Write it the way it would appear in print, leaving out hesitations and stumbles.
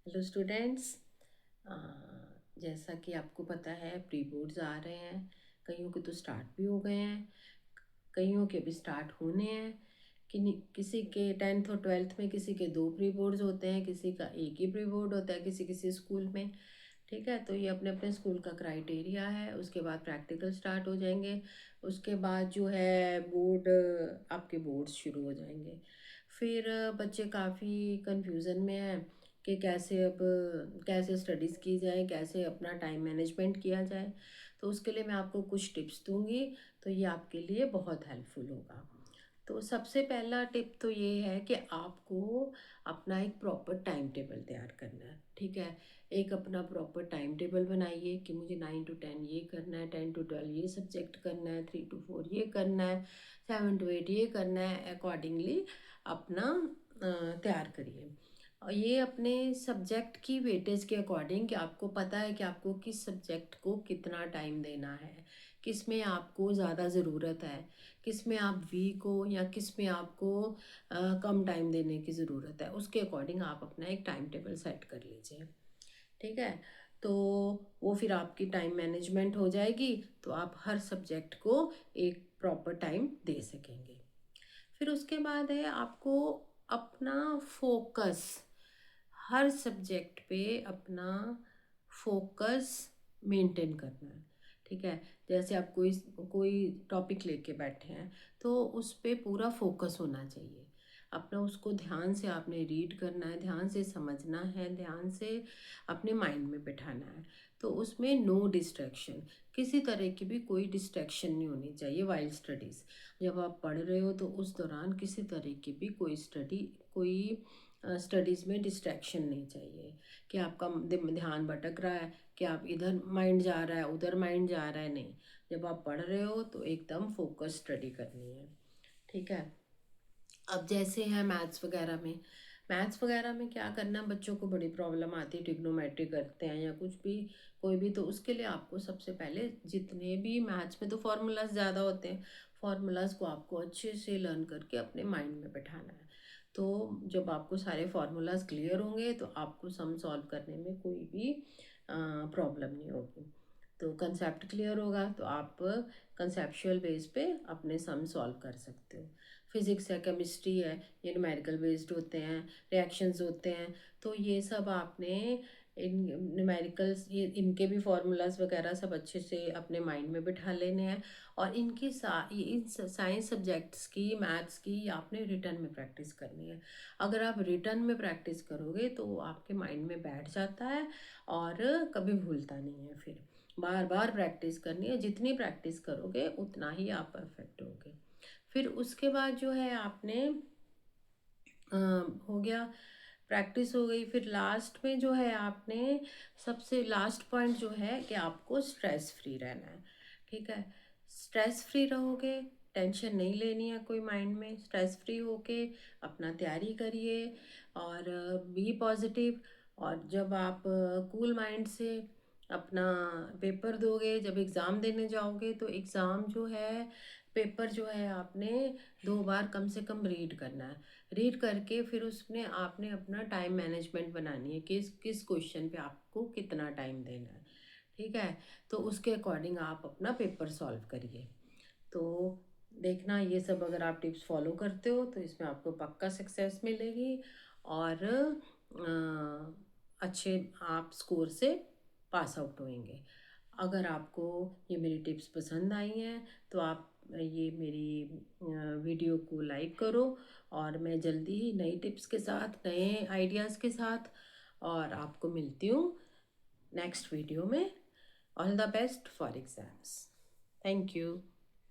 Hello students. जैसा कि आपको पता है प्री बोर्ड्स आ रहे हैं। कईयों के तो स्टार्ट भी हो गए हैं, कईयों के भी स्टार्ट होने हैं। किसी के 10th और 12th में किसी के 2 प्री बोर्ड्स होते हैं, किसी का एक ही प्री बोर्ड होता है किसी किसी स्कूल में। ठीक है, तो ये अपने अपने स्कूल का क्राइटेरिया है। उसके बाद प्रैक्टिकल स्टार्ट हो जाएंगे। उसके बाद जो है बोर्ड, आपके बोर्ड्स शुरू हो जाएंगे। फिर बच्चे काफ़ी कंफ्यूजन में हैं कि कैसे स्टडीज़ की जाए, कैसे अपना टाइम मैनेजमेंट किया जाए। तो उसके लिए मैं आपको कुछ टिप्स दूंगी, तो ये आपके लिए बहुत हेल्पफुल होगा। तो सबसे पहला टिप तो ये है कि आपको अपना एक प्रॉपर टाइम टेबल तैयार करना है। ठीक है, एक अपना प्रॉपर टाइम टेबल बनाइए कि मुझे 9 to 10 ये करना है, 10 to 12 ये सब्जेक्ट करना है, 3 to 4 ये करना है, 7 to 8 ये करना है। अकॉर्डिंगली अपना तैयार करिए। और ये अपने सब्जेक्ट की वेटेज के अकॉर्डिंग, कि आपको पता है कि आपको किस सब्जेक्ट को कितना टाइम देना है, किस में आपको ज़्यादा ज़रूरत है, किस में आप वीक हो, या किस में आपको कम टाइम देने की ज़रूरत है। उसके अकॉर्डिंग आप अपना एक टाइम टेबल सेट कर लीजिए। ठीक है, तो वो फिर आपकी टाइम मैनेजमेंट हो जाएगी, तो आप हर सब्जेक्ट को एक प्रॉपर टाइम दे सकेंगे। फिर उसके बाद है आपको अपना फोकस, हर सब्जेक्ट पे अपना फोकस मेंटेन करना है। ठीक है, जैसे आप कोई कोई टॉपिक लेके बैठे हैं तो उस पे पूरा फोकस होना चाहिए। अपना उसको ध्यान से आपने रीड करना है, ध्यान से समझना है, ध्यान से अपने माइंड में बिठाना है। तो उसमें नो डिस्ट्रैक्शन, किसी तरह की भी कोई डिस्ट्रैक्शन नहीं होनी चाहिए वाइल स्टडीज़। जब आप पढ़ रहे हो तो उस दौरान किसी तरह की भी कोई स्टडीज़ में डिस्ट्रैक्शन नहीं चाहिए, कि आपका ध्यान भटक रहा है, कि आप इधर माइंड जा रहा है उधर माइंड जा रहा है। नहीं, जब आप पढ़ रहे हो तो एकदम फोकस स्टडी करनी है। ठीक है, अब जैसे है मैथ्स वगैरह में क्या करना, बच्चों को बड़ी प्रॉब्लम आती है, ट्रिग्नोमेट्री करते हैं या कुछ भी, कोई भी। तो उसके लिए आपको सबसे पहले, जितने भी मैथ्स में तो फार्मूलाज ज़्यादा होते हैं, फार्मूलाज को आपको अच्छे से लर्न करके अपने माइंड में बैठाना है। तो जब आपको सारे फार्मूलाज क्लियर होंगे तो आपको सम सॉल्व करने में कोई भी प्रॉब्लम नहीं होगी। तो कंसेप्ट क्लियर होगा तो आप कंसेप्चुअल बेस पे अपने सम सॉल्व कर सकते हो। फिज़िक्स है, केमिस्ट्री है, ये न्यूमेरिकल बेस्ड होते हैं, रिएक्शंस होते हैं। तो ये सब आपने इन न्यूमेरिकल्स, ये इनके भी फार्मूलाज वगैरह सब अच्छे से अपने माइंड में बिठा लेने हैं। और इन साइंस सब्जेक्ट्स की, मैथ्स की आपने रिटर्न में प्रैक्टिस करनी है। अगर आप रिटर्न में प्रैक्टिस करोगे तो आपके माइंड में बैठ जाता है और कभी भूलता नहीं है। फिर बार बार प्रैक्टिस करनी है, जितनी प्रैक्टिस करोगे उतना ही आप परफेक्ट होगे। फिर उसके बाद जो है आपने हो गया, प्रैक्टिस हो गई। फिर लास्ट में जो है आपने, सबसे लास्ट पॉइंट जो है कि आपको स्ट्रेस फ्री रहना है। ठीक है, स्ट्रेस फ्री रहोगे, टेंशन नहीं लेनी है कोई माइंड में, स्ट्रेस फ्री होके अपना तैयारी करिए और बी पॉजिटिव। और जब आप कूल माइंड से अपना पेपर दोगे, जब एग्ज़ाम देने जाओगे तो एग्ज़ाम जो है, पेपर जो है आपने 2 बार कम से कम रीड करना है। रीड करके फिर उसमें आपने अपना टाइम मैनेजमेंट बनानी है, किस किस क्वेश्चन पे आपको कितना टाइम देना है। ठीक है, तो उसके अकॉर्डिंग आप अपना पेपर सॉल्व करिए। तो देखना, ये सब अगर आप टिप्स फॉलो करते हो तो इसमें आपको पक्का सक्सेस मिलेगी और अच्छे आप स्कोर से पास आउट होंगे। अगर आपको ये मेरी टिप्स पसंद आई हैं तो आप ये मेरी वीडियो को लाइक करो। और मैं जल्दी ही नई टिप्स के साथ, नए आइडियाज़ के साथ और आपको मिलती हूँ नेक्स्ट वीडियो में। All the best for exams. Thank you.